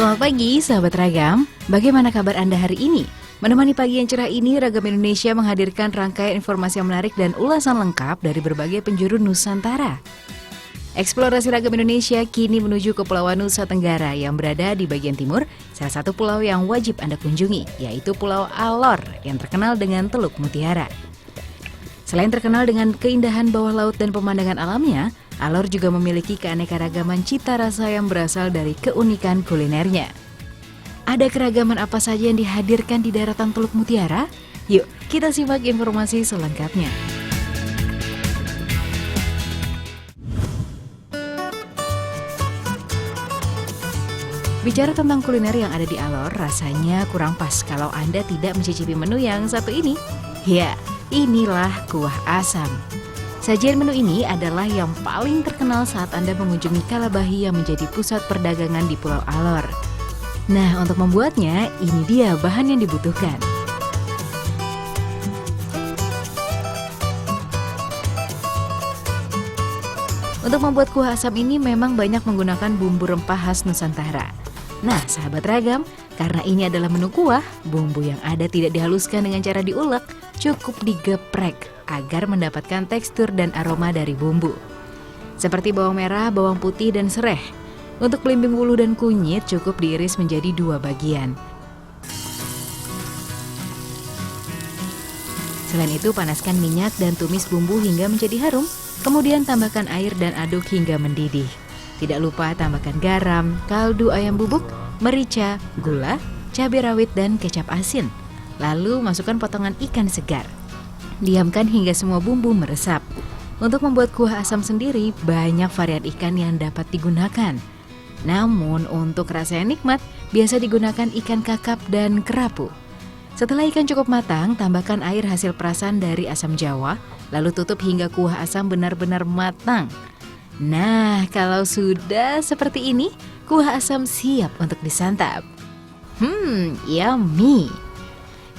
Selamat pagi, sahabat Ragam. Bagaimana kabar Anda hari ini? Menemani pagi yang cerah ini, Ragam Indonesia menghadirkan rangkaian informasi yang menarik dan ulasan lengkap dari berbagai penjuru Nusantara. Eksplorasi Ragam Indonesia kini menuju ke Kepulauan Nusa Tenggara yang berada di bagian timur, salah satu pulau yang wajib Anda kunjungi, yaitu Pulau Alor yang terkenal dengan Teluk Mutiara. Selain terkenal dengan keindahan bawah laut dan pemandangan alamnya, Alor juga memiliki keanekaragaman cita rasa yang berasal dari keunikan kulinernya. Ada keragaman apa saja yang dihadirkan di daratan Teluk Mutiara? Yuk, kita simak informasi selengkapnya. Bicara tentang kuliner yang ada di Alor, rasanya kurang pas kalau Anda tidak mencicipi menu yang satu ini. Ya, inilah kuah asam. Sajian menu ini adalah yang paling terkenal saat Anda mengunjungi Kalabahi yang menjadi pusat perdagangan di Pulau Alor. Nah, untuk membuatnya, ini dia bahan yang dibutuhkan. Untuk membuat kuah asam ini memang banyak menggunakan bumbu rempah khas Nusantara. Nah, sahabat Ragam, karena ini adalah menu kuah, bumbu yang ada tidak dihaluskan dengan cara diulek, cukup digeprek agar mendapatkan tekstur dan aroma dari bumbu. Seperti bawang merah, bawang putih, dan sereh. Untuk belimbing bulu dan kunyit cukup diiris menjadi 2 bagian. Selain itu, panaskan minyak dan tumis bumbu hingga menjadi harum. Kemudian tambahkan air dan aduk hingga mendidih. Tidak lupa tambahkan garam, kaldu ayam bubuk, merica, gula, cabai rawit, dan kecap asin. Lalu masukkan potongan ikan segar. Diamkan hingga semua bumbu meresap. Untuk membuat kuah asam sendiri, banyak varian ikan yang dapat digunakan. Namun untuk rasa yang nikmat, biasa digunakan ikan kakap dan kerapu. Setelah ikan cukup matang, tambahkan air hasil perasan dari asam jawa, lalu tutup hingga kuah asam benar-benar matang. Nah, kalau sudah seperti ini, kuah asam siap untuk disantap. Yummy!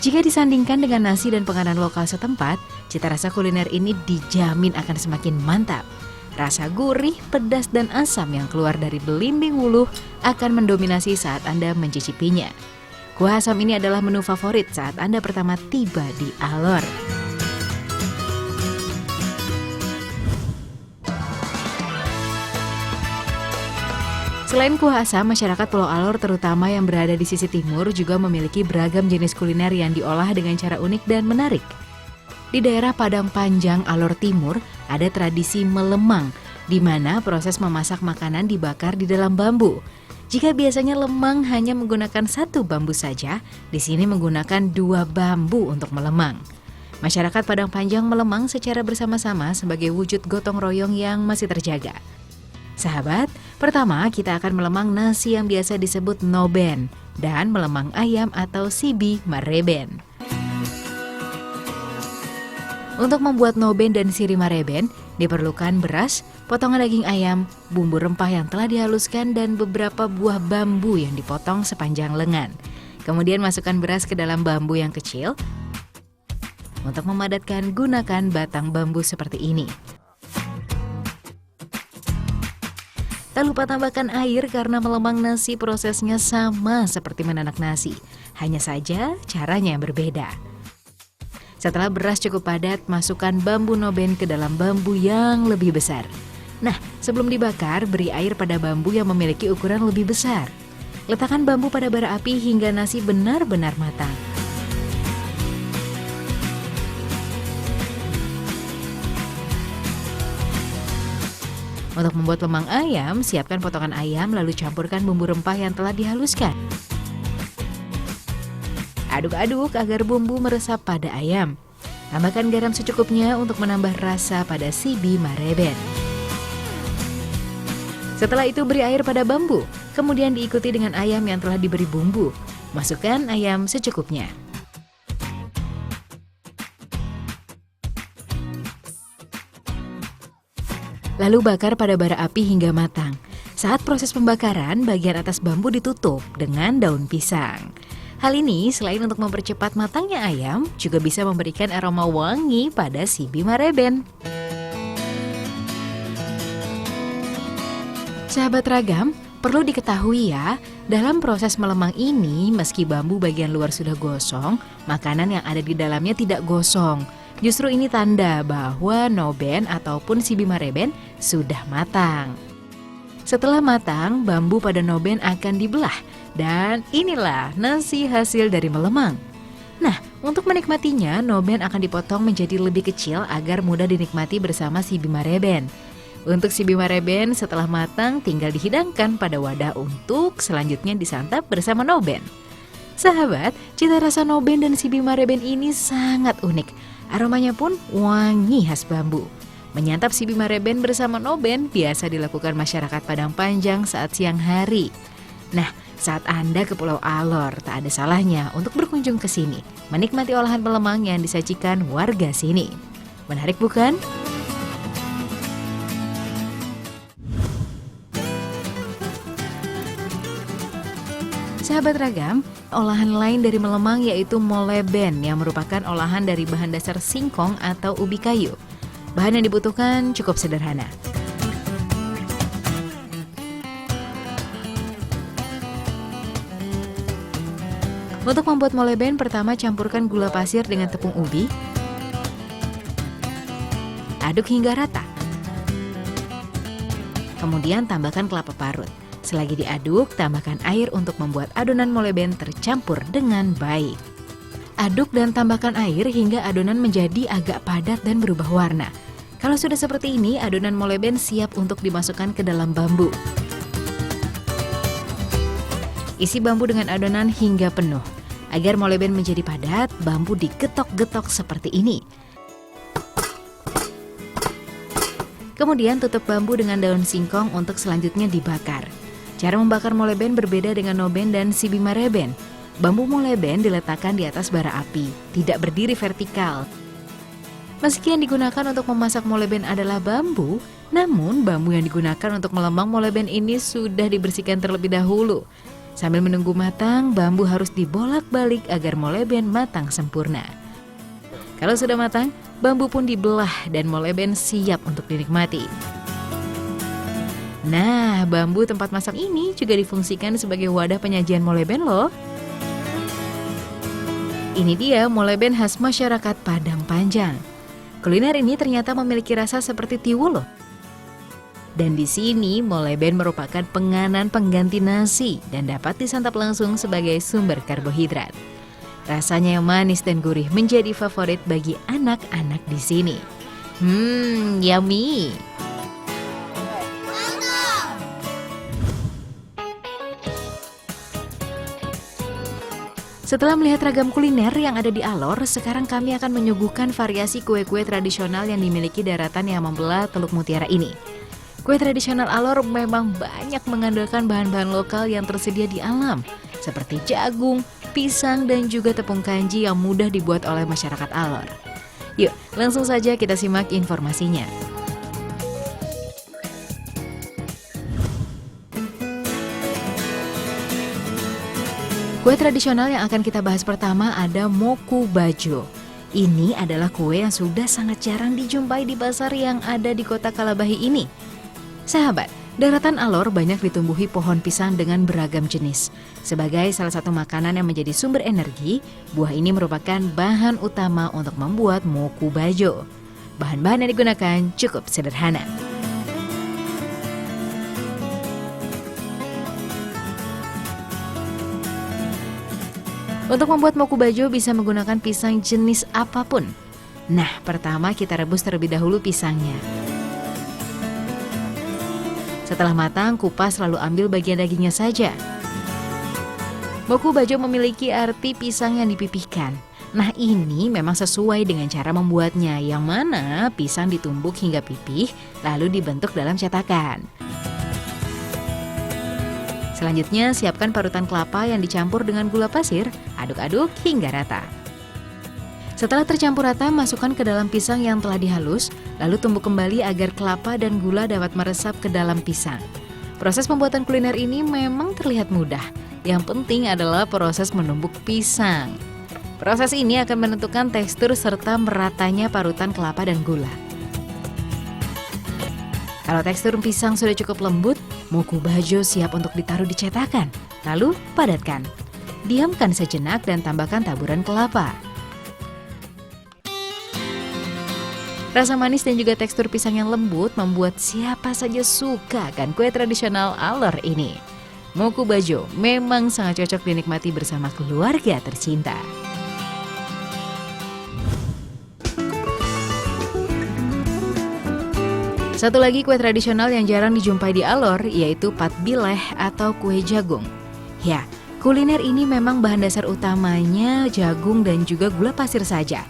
Jika disandingkan dengan nasi dan penganan lokal setempat, cita rasa kuliner ini dijamin akan semakin mantap. Rasa gurih, pedas, dan asam yang keluar dari belimbing wuluh akan mendominasi saat Anda mencicipinya. Kuah asam ini adalah menu favorit saat Anda pertama tiba di Alor. Selain kuah asam, masyarakat Pulau Alor terutama yang berada di sisi timur juga memiliki beragam jenis kuliner yang diolah dengan cara unik dan menarik. Di daerah Padang Panjang, Alor Timur, ada tradisi melemang, di mana proses memasak makanan dibakar di dalam bambu. Jika biasanya lemang hanya menggunakan 1 bambu saja, di sini menggunakan 2 bambu untuk melemang. Masyarakat Padang Panjang melemang secara bersama-sama sebagai wujud gotong royong yang masih terjaga. Sahabat, pertama kita akan melemang nasi yang biasa disebut noben dan melemang ayam atau sibi mareben. Untuk membuat noben dan siri mareben, diperlukan beras, potongan daging ayam, bumbu rempah yang telah dihaluskan, dan beberapa buah bambu yang dipotong sepanjang lengan. Kemudian masukkan beras ke dalam bambu yang kecil. Untuk memadatkan, gunakan batang bambu seperti ini. Tak lupa tambahkan air karena melemang nasi prosesnya sama seperti menanak nasi. Hanya saja caranya yang berbeda. Setelah beras cukup padat, masukkan bambu noben ke dalam bambu yang lebih besar. Nah, sebelum dibakar, beri air pada bambu yang memiliki ukuran lebih besar. Letakkan bambu pada bara api hingga nasi benar-benar matang. Untuk membuat lemang ayam, siapkan potongan ayam lalu campurkan bumbu rempah yang telah dihaluskan. Aduk-aduk agar bumbu meresap pada ayam. Tambahkan garam secukupnya untuk menambah rasa pada sibi mareben. Setelah itu beri air pada bambu, kemudian diikuti dengan ayam yang telah diberi bumbu. Masukkan ayam secukupnya. Lalu bakar pada bara api hingga matang. Saat proses pembakaran, bagian atas bambu ditutup dengan daun pisang. Hal ini selain untuk mempercepat matangnya ayam, juga bisa memberikan aroma wangi pada sibi mareben. Sahabat Ragam, Perlu diketahui ya, dalam proses melemang ini meski bambu bagian luar sudah gosong, makanan yang ada di dalamnya tidak gosong. Justru ini tanda bahwa noben ataupun si bima reben sudah matang. Setelah matang, bambu pada noben akan dibelah dan inilah nasi hasil dari melemang. Nah, untuk menikmatinya, noben akan dipotong menjadi lebih kecil agar mudah dinikmati bersama si bima reben. Untuk si bima reben setelah matang tinggal dihidangkan pada wadah untuk selanjutnya disantap bersama noben. Sahabat, cita rasa noben dan si bima reben ini sangat unik. Aromanya pun wangi khas bambu. Menyantap si bima reben bersama noben biasa dilakukan masyarakat Padang Panjang saat siang hari. Nah, saat Anda ke Pulau Alor, tak ada salahnya untuk berkunjung ke sini, menikmati olahan pelemang yang disajikan warga sini. Menarik bukan? Sahabat Ragam, olahan lain dari melemang yaitu moleben yang merupakan olahan dari bahan dasar singkong atau ubi kayu. Bahan yang dibutuhkan cukup sederhana. Untuk membuat moleben, pertama campurkan gula pasir dengan tepung ubi. Aduk hingga rata. Kemudian tambahkan kelapa parut. Selagi diaduk, tambahkan air untuk membuat adonan moleben tercampur dengan baik. Aduk dan tambahkan air hingga adonan menjadi agak padat dan berubah warna. Kalau sudah seperti ini, adonan moleben siap untuk dimasukkan ke dalam bambu. Isi bambu dengan adonan hingga penuh. Agar moleben menjadi padat, bambu digetok-getok seperti ini. Kemudian tutup bambu dengan daun singkong untuk selanjutnya dibakar. Cara membakar moleben berbeda dengan noben dan si bima reben. Bambu moleben diletakkan di atas bara api, tidak berdiri vertikal. Meski yang digunakan untuk memasak moleben adalah bambu, namun bambu yang digunakan untuk melemang moleben ini sudah dibersihkan terlebih dahulu. Sambil menunggu matang, bambu harus dibolak-balik agar moleben matang sempurna. Kalau sudah matang, bambu pun dibelah dan moleben siap untuk dinikmati. Nah, bambu tempat masak ini juga difungsikan sebagai wadah penyajian moleben loh. Ini dia moleben khas masyarakat Padang Panjang. Kuliner ini ternyata memiliki rasa seperti tiwul loh. Dan di sini moleben merupakan penganan pengganti nasi dan dapat disantap langsung sebagai sumber karbohidrat. Rasanya yang manis dan gurih menjadi favorit bagi anak-anak di sini. Yummy! Setelah melihat ragam kuliner yang ada di Alor, sekarang kami akan menyuguhkan variasi kue-kue tradisional yang dimiliki daratan yang membelah Teluk Mutiara ini. Kue tradisional Alor memang banyak mengandalkan bahan-bahan lokal yang tersedia di alam, seperti jagung, pisang, dan juga tepung kanji yang mudah dibuat oleh masyarakat Alor. Yuk, langsung saja kita simak informasinya. Kue tradisional yang akan kita bahas pertama ada moku bajo. Ini adalah kue yang sudah sangat jarang dijumpai di pasar yang ada di kota Kalabahi ini. Sahabat, daratan Alor banyak ditumbuhi pohon pisang dengan beragam jenis. Sebagai salah satu makanan yang menjadi sumber energi, buah ini merupakan bahan utama untuk membuat moku bajo. Bahan-bahan yang digunakan cukup sederhana. Untuk membuat moku bajo bisa menggunakan pisang jenis apapun. Nah, pertama kita rebus terlebih dahulu pisangnya. Setelah matang, kupas lalu ambil bagian dagingnya saja. Moku bajo memiliki arti pisang yang dipipihkan. Nah, ini memang sesuai dengan cara membuatnya, yang mana pisang ditumbuk hingga pipih, lalu dibentuk dalam cetakan. Selanjutnya, siapkan parutan kelapa yang dicampur dengan gula pasir, aduk-aduk hingga rata. Setelah tercampur rata, masukkan ke dalam pisang yang telah dihalus, lalu tumbuk kembali agar kelapa dan gula dapat meresap ke dalam pisang. Proses pembuatan kuliner ini memang terlihat mudah. Yang penting adalah proses menumbuk pisang. Proses ini akan menentukan tekstur serta meratanya parutan kelapa dan gula. Kalau tekstur pisang sudah cukup lembut, Moku Bajo siap untuk ditaruh di cetakan, lalu padatkan. Diamkan sejenak dan tambahkan taburan kelapa. Rasa manis dan juga tekstur pisang yang lembut membuat siapa saja suka akan kue tradisional Alor ini. Moku Bajo memang sangat cocok dinikmati bersama keluarga tercinta. Satu lagi kue tradisional yang jarang dijumpai di Alor yaitu patbileh atau kue jagung. Ya, kuliner ini memang bahan dasar utamanya jagung dan juga gula pasir saja.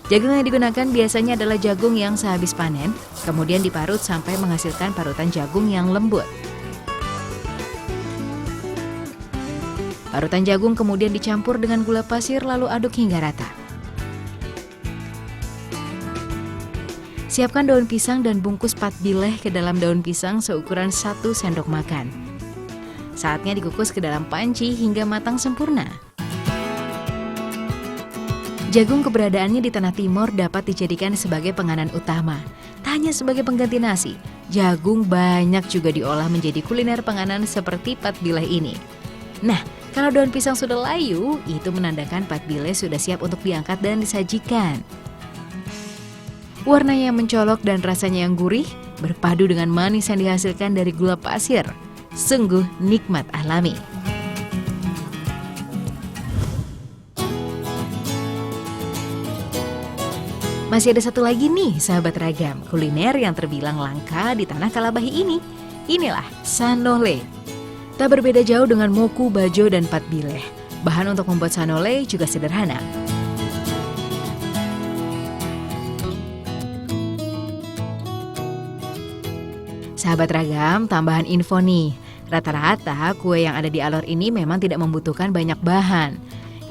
Jagung yang digunakan biasanya adalah jagung yang sehabis panen, kemudian diparut sampai menghasilkan parutan jagung yang lembut. Parutan jagung kemudian dicampur dengan gula pasir lalu aduk hingga rata. Siapkan daun pisang dan bungkus patbileh ke dalam daun pisang seukuran 1 sendok makan. Saatnya dikukus ke dalam panci hingga matang sempurna. Jagung keberadaannya di Tanah Timur dapat dijadikan sebagai penganan utama. Tak hanya sebagai pengganti nasi, jagung banyak juga diolah menjadi kuliner penganan seperti patbileh ini. Nah, kalau daun pisang sudah layu, itu menandakan patbileh sudah siap untuk diangkat dan disajikan. Warnanya yang mencolok dan rasanya yang gurih, berpadu dengan manis yang dihasilkan dari gula pasir. Sungguh nikmat alami. Masih ada satu lagi nih, sahabat ragam, kuliner yang terbilang langka di tanah Kalabahi ini. Inilah sanole. Tak berbeda jauh dengan moku bajo dan patbileh. Bahan untuk membuat sanole juga sederhana. Sahabat ragam, tambahan info nih. Rata-rata kue yang ada di Alor ini memang tidak membutuhkan banyak bahan.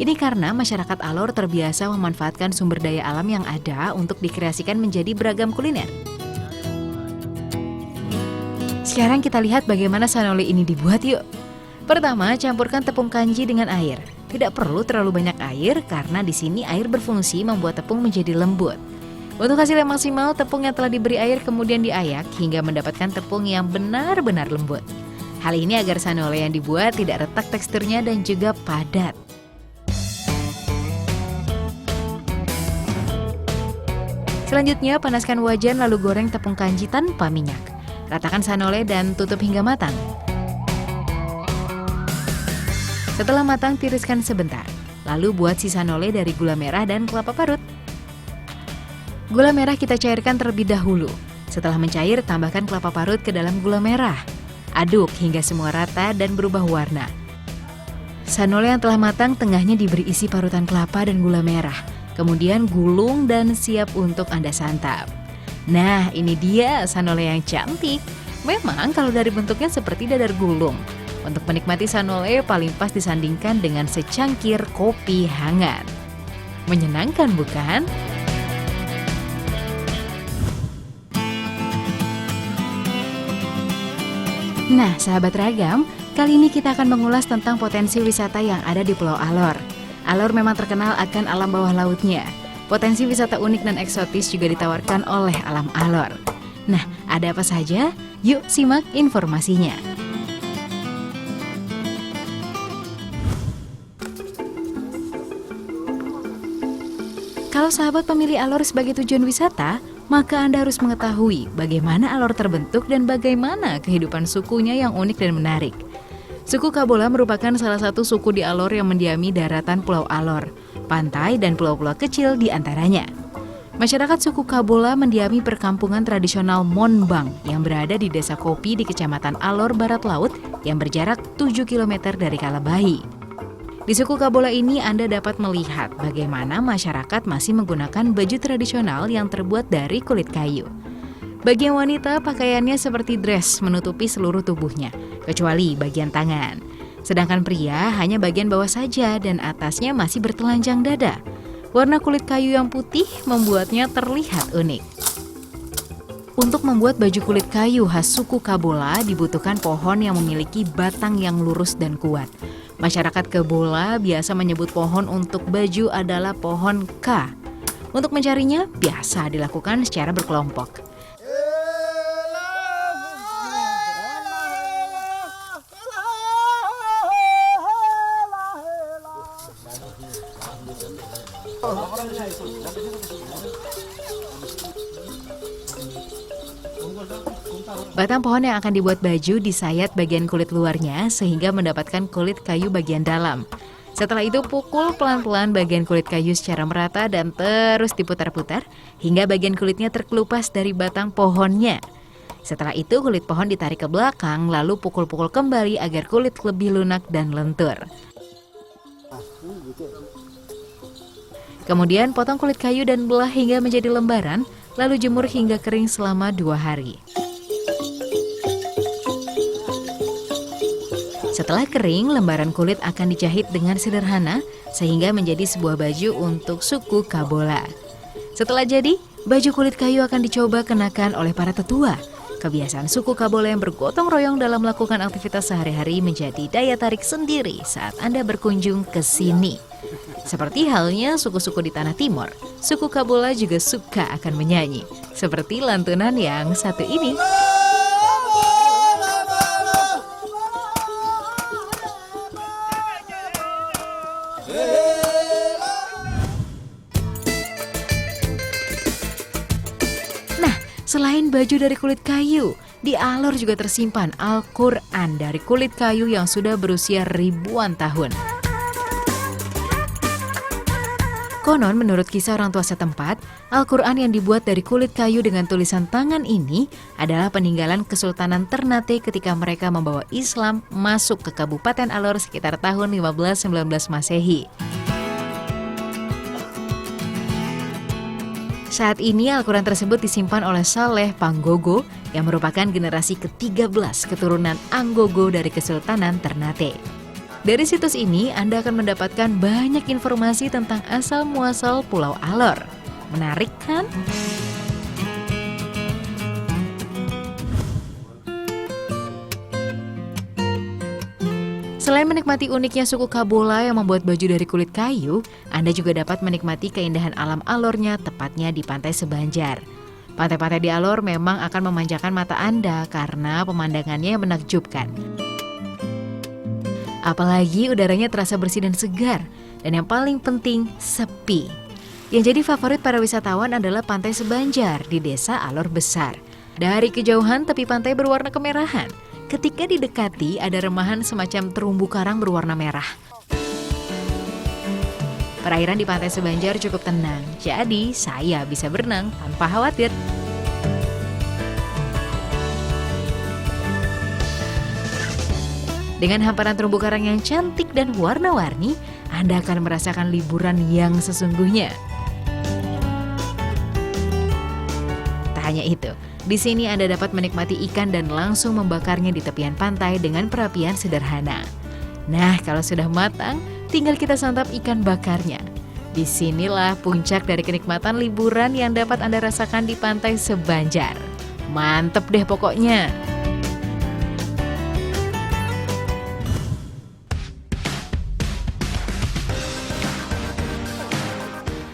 Ini karena masyarakat Alor terbiasa memanfaatkan sumber daya alam yang ada untuk dikreasikan menjadi beragam kuliner. Sekarang kita lihat bagaimana sanole ini dibuat yuk. Pertama, campurkan tepung kanji dengan air. Tidak perlu terlalu banyak air karena di sini air berfungsi membuat tepung menjadi lembut. Untuk hasil yang maksimal, tepung yang telah diberi air kemudian diayak hingga mendapatkan tepung yang benar-benar lembut. Hal ini agar sanole yang dibuat tidak retak teksturnya dan juga padat. Selanjutnya, panaskan wajan lalu goreng tepung kanji tanpa minyak. Ratakan sanole dan tutup hingga matang. Setelah matang, tiriskan sebentar. Lalu buat si sanole dari gula merah dan kelapa parut. Gula merah kita cairkan terlebih dahulu. Setelah mencair, tambahkan kelapa parut ke dalam gula merah. Aduk hingga semua rata dan berubah warna. Sanole yang telah matang tengahnya diberi isi parutan kelapa dan gula merah. Kemudian gulung dan siap untuk Anda santap. Nah, ini dia sanole yang cantik. Memang kalau dari bentuknya seperti dadar gulung. Untuk menikmati sanole paling pas disandingkan dengan secangkir kopi hangat. Menyenangkan bukan? Nah, sahabat ragam, kali ini kita akan mengulas tentang potensi wisata yang ada di Pulau Alor. Alor memang terkenal akan alam bawah lautnya. Potensi wisata unik dan eksotis juga ditawarkan oleh alam Alor. Nah, ada apa saja? Yuk simak informasinya. Kalau sahabat pemilih Alor sebagai tujuan wisata, maka Anda harus mengetahui bagaimana Alor terbentuk dan bagaimana kehidupan sukunya yang unik dan menarik. Suku Kabola merupakan salah satu suku di Alor yang mendiami daratan Pulau Alor, pantai dan pulau-pulau kecil di antaranya. Masyarakat suku Kabola mendiami perkampungan tradisional Monbang yang berada di Desa Kopi di Kecamatan Alor Barat Laut yang berjarak 7 km dari Kalabahi. Di suku Kabola ini Anda dapat melihat bagaimana masyarakat masih menggunakan baju tradisional yang terbuat dari kulit kayu. Bagi yang wanita, pakaiannya seperti dress menutupi seluruh tubuhnya, kecuali bagian tangan. Sedangkan pria hanya bagian bawah saja dan atasnya masih bertelanjang dada. Warna kulit kayu yang putih membuatnya terlihat unik. Untuk membuat baju kulit kayu khas suku Kabola dibutuhkan pohon yang memiliki batang yang lurus dan kuat. Masyarakat Kabola biasa menyebut pohon untuk baju adalah pohon Ka. Untuk mencarinya biasa dilakukan secara berkelompok. Batang pohon yang akan dibuat baju disayat bagian kulit luarnya sehingga mendapatkan kulit kayu bagian dalam. Setelah itu pukul pelan-pelan bagian kulit kayu secara merata dan terus diputar-putar hingga bagian kulitnya terkelupas dari batang pohonnya. Setelah itu kulit pohon ditarik ke belakang lalu pukul-pukul kembali agar kulit lebih lunak dan lentur. Kemudian potong kulit kayu dan belah hingga menjadi lembaran, lalu jemur hingga kering selama 2 hari. Setelah kering, lembaran kulit akan dijahit dengan sederhana sehingga menjadi sebuah baju untuk suku Kabola. Setelah jadi, baju kulit kayu akan dicoba kenakan oleh para tetua. Kebiasaan suku Kabola yang bergotong royong dalam melakukan aktivitas sehari-hari menjadi daya tarik sendiri saat Anda berkunjung ke sini. Seperti halnya suku-suku di Tanah Timur, suku Kabola juga suka akan menyanyi. Seperti lantunan yang satu ini. Nah, selain baju dari kulit kayu, di Alor juga tersimpan Al-Quran dari kulit kayu yang sudah berusia ribuan tahun. Konon menurut kisah orang tua setempat, Al-Quran yang dibuat dari kulit kayu dengan tulisan tangan ini adalah peninggalan Kesultanan Ternate ketika mereka membawa Islam masuk ke Kabupaten Alor sekitar tahun 1519 Masehi. Saat ini Al-Quran tersebut disimpan oleh Saleh Panggogo yang merupakan generasi ke-13 keturunan Anggogo dari Kesultanan Ternate. Dari situs ini Anda akan mendapatkan banyak informasi tentang asal-muasal Pulau Alor. Menarik kan? Selain menikmati uniknya suku Kabola yang membuat baju dari kulit kayu, Anda juga dapat menikmati keindahan alam Alornya tepatnya di Pantai Sebanjar. Pantai-pantai di Alor memang akan memanjakan mata Anda karena pemandangannya yang menakjubkan. Apalagi udaranya terasa bersih dan segar, dan yang paling penting, sepi. Yang jadi favorit para wisatawan adalah Pantai Sebanjar di Desa Alor Besar. Dari kejauhan tepi pantai berwarna kemerahan. Ketika didekati ada remahan semacam terumbu karang berwarna merah. Perairan di Pantai Sebanjar cukup tenang, jadi saya bisa berenang tanpa khawatir. Dengan hamparan terumbu karang yang cantik dan warna-warni, Anda akan merasakan liburan yang sesungguhnya. Tak hanya itu, di sini Anda dapat menikmati ikan dan langsung membakarnya di tepian pantai dengan perapian sederhana. Nah, kalau sudah matang, tinggal kita santap ikan bakarnya. Disinilah puncak dari kenikmatan liburan yang dapat Anda rasakan di Pantai Sebanjar. Mantep deh pokoknya.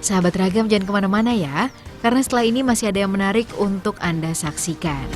Sahabat Ragam jangan kemana-mana ya, karena setelah ini masih ada yang menarik untuk Anda saksikan.